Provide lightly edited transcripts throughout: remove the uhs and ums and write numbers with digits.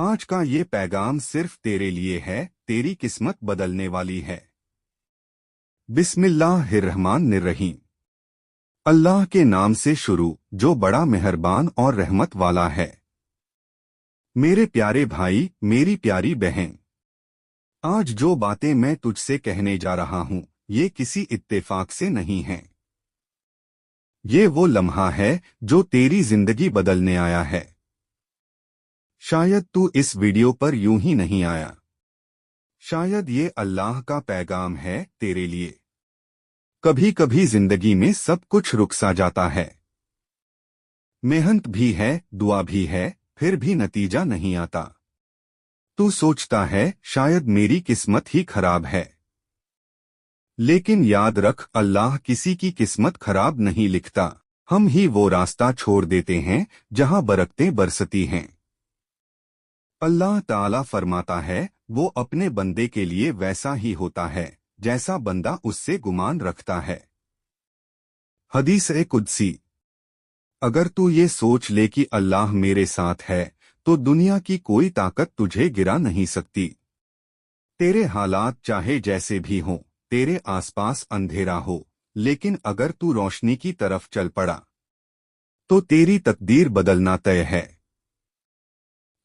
آج کا یہ پیغام صرف تیرے لیے ہے، تیری قسمت بدلنے والی ہے۔ بسم اللہ الرحمن الرحیم۔ اللہ کے نام سے شروع جو بڑا مہربان اور رحمت والا ہے۔ میرے پیارے بھائی، میری پیاری بہن، آج جو باتیں میں تجھ سے کہنے جا رہا ہوں یہ کسی اتفاق سے نہیں ہیں۔ یہ وہ لمحہ ہے جو تیری زندگی بدلنے آیا ہے۔ شاید تو اس ویڈیو پر یوں ہی نہیں آیا۔ شاید یہ اللہ کا پیغام ہے تیرے لیے۔ کبھی کبھی زندگی میں سب کچھ رک سا جاتا ہے، محنت بھی ہے، دعا بھی ہے، پھر بھی نتیجہ نہیں آتا۔ تو سوچتا ہے شاید میری قسمت ہی خراب ہے، لیکن یاد رکھ اللہ کسی کی قسمت خراب نہیں لکھتا، ہم ہی وہ راستہ چھوڑ دیتے ہیں جہاں برکتیں برستی ہیں۔ اللہ تعالیٰ فرماتا ہے وہ اپنے بندے کے لیے ویسا ہی ہوتا ہے جیسا بندہ اس سے گمان رکھتا ہے۔ حدیث قدسی۔ اگر تو یہ سوچ لے کہ اللہ میرے ساتھ ہے تو دنیا کی کوئی طاقت تجھے گرا نہیں سکتی۔ تیرے حالات چاہے جیسے بھی ہوں، تیرے آس پاس اندھیرا ہو، لیکن اگر تو روشنی کی طرف چل پڑا تو تیری تقدیر بدلنا طے ہے۔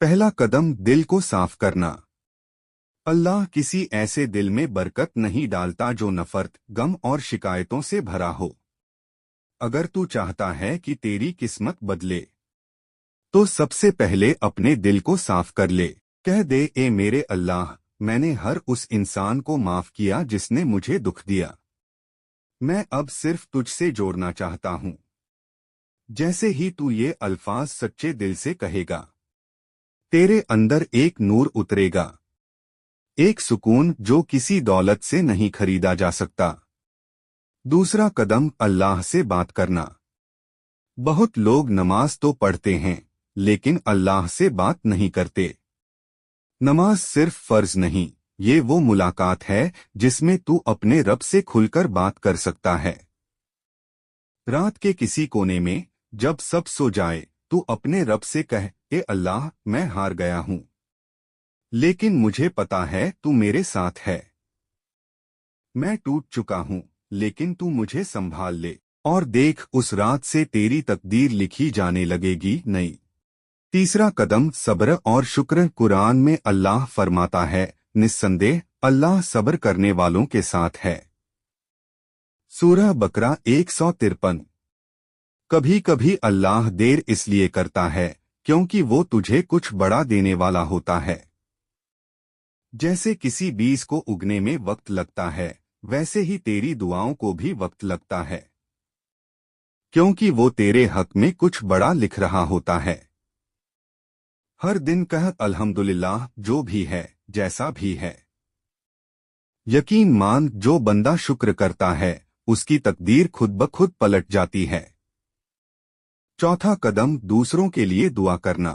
پہلا قدم دل کو صاف کرنا۔ اللہ کسی ایسے دل میں برکت نہیں ڈالتا جو نفرت، غم اور شکایتوں سے بھرا ہو۔ اگر تو چاہتا ہے کہ تیری قسمت بدلے تو سب سے پہلے اپنے دل کو صاف کر لے۔ کہہ دے اے میرے اللہ، میں نے ہر اس انسان کو معاف کیا جس نے مجھے دکھ دیا۔ میں اب صرف تجھ سے جوڑنا چاہتا ہوں۔ جیسے ہی تو یہ الفاظ سچے دل سے کہے گا، تیرے اندر ایک نور اترے گا، ایک سکون جو کسی دولت سے نہیں خریدا جا سکتا۔ دوسرا قدم اللہ سے بات کرنا۔ بہت لوگ نماز تو پڑھتے ہیں لیکن اللہ سے بات نہیں کرتے۔ نماز صرف فرض نہیں، یہ وہ ملاقات ہے جس میں تو اپنے رب سے کھل کر بات کر سکتا ہے۔ رات کے کسی کونے میں جب سب سو جائے تو اپنے رب سے کہہ، اے اللہ، میں ہار گیا ہوں، لیکن مجھے پتا ہے تو میرے ساتھ ہے۔ میں ٹوٹ چکا ہوں لیکن تو مجھے سنبھال لے، اور دیکھ اس رات سے تیری تقدیر لکھی جانے لگے گی نئی۔ تیسرا قدم صبر اور شکر۔ قرآن میں اللہ فرماتا ہے، نسندہ اللہ صبر کرنے والوں کے ساتھ ہے۔ سورہ بقرہ 153۔ کبھی کبھی اللہ دیر اس لیے کرتا ہے کیونکہ وہ تجھے کچھ بڑا دینے والا ہوتا ہے۔ جیسے کسی بیج کو اگنے میں وقت لگتا ہے، ویسے ہی تیری دعاؤں کو بھی وقت لگتا ہے، کیونکہ وہ تیرے حق میں کچھ بڑا لکھ رہا ہوتا ہے۔ ہر دن کہہ الحمدللہ، جو بھی ہے، جیسا بھی ہے۔ یقین مان جو بندہ شکر کرتا ہے اس کی تقدیر خود بخود پلٹ جاتی ہے۔ چوتھا قدم دوسروں کے لیے دعا کرنا۔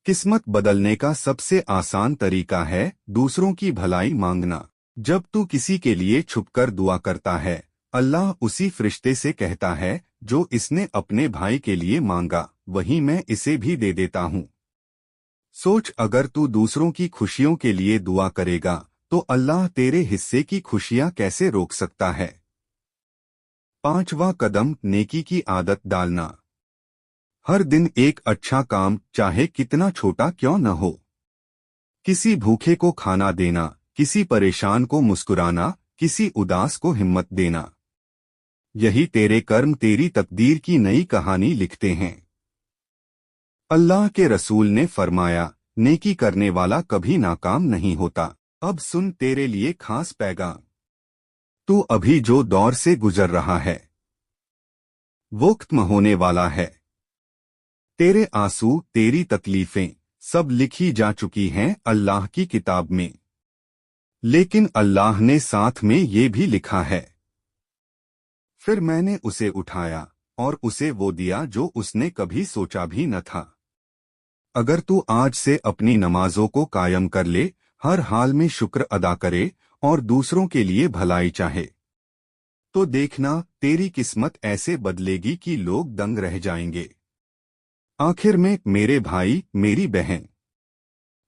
قسمت بدلنے کا سب سے آسان طریقہ ہے دوسروں کی بھلائی مانگنا۔ جب تو کسی کے لیے چھپ کر دعا کرتا ہے، اللہ اسی فرشتے سے کہتا ہے جو اس نے اپنے بھائی کے لیے مانگا وہی میں اسے بھی دے دیتا ہوں۔ سوچ، اگر تو دوسروں کی خوشیوں کے لیے دعا کرے گا تو اللہ تیرے حصے کی خوشیاں کیسے روک سکتا ہے؟ پانچواں قدم نیکی کی عادت ڈالنا۔ ہر دن ایک اچھا کام، چاہے کتنا چھوٹا کیوں نہ ہو، کسی بھوکے کو کھانا دینا، کسی پریشان کو مسکرانا، کسی اداس کو ہمت دینا، یہی تیرے کرم تیری تقدیر کی نئی کہانی لکھتے ہیں۔ اللہ کے رسول نے فرمایا، نیکی کرنے والا کبھی ناکام نہیں ہوتا۔ اب سن تیرے لیے خاص پیغام۔ تو ابھی جو دور سے گزر رہا ہے وہ ختم ہونے والا ہے۔ تیرے آنسو، تیری تکلیفیں سب لکھی جا چکی ہیں اللہ کی کتاب میں، لیکن اللہ نے ساتھ میں یہ بھی لکھا ہے، پھر میں نے اسے اٹھایا اور اسے وہ دیا جو اس نے کبھی سوچا بھی نہ تھا۔ اگر تو آج سے اپنی نمازوں کو قائم کر لے، ہر حال میں شکر ادا کرے اور دوسروں کے لیے بھلائی چاہے، تو دیکھنا تیری قسمت ایسے بدلے گی کہ لوگ دنگ رہ جائیں گے۔ آخر میں میرے بھائی، میری بہن،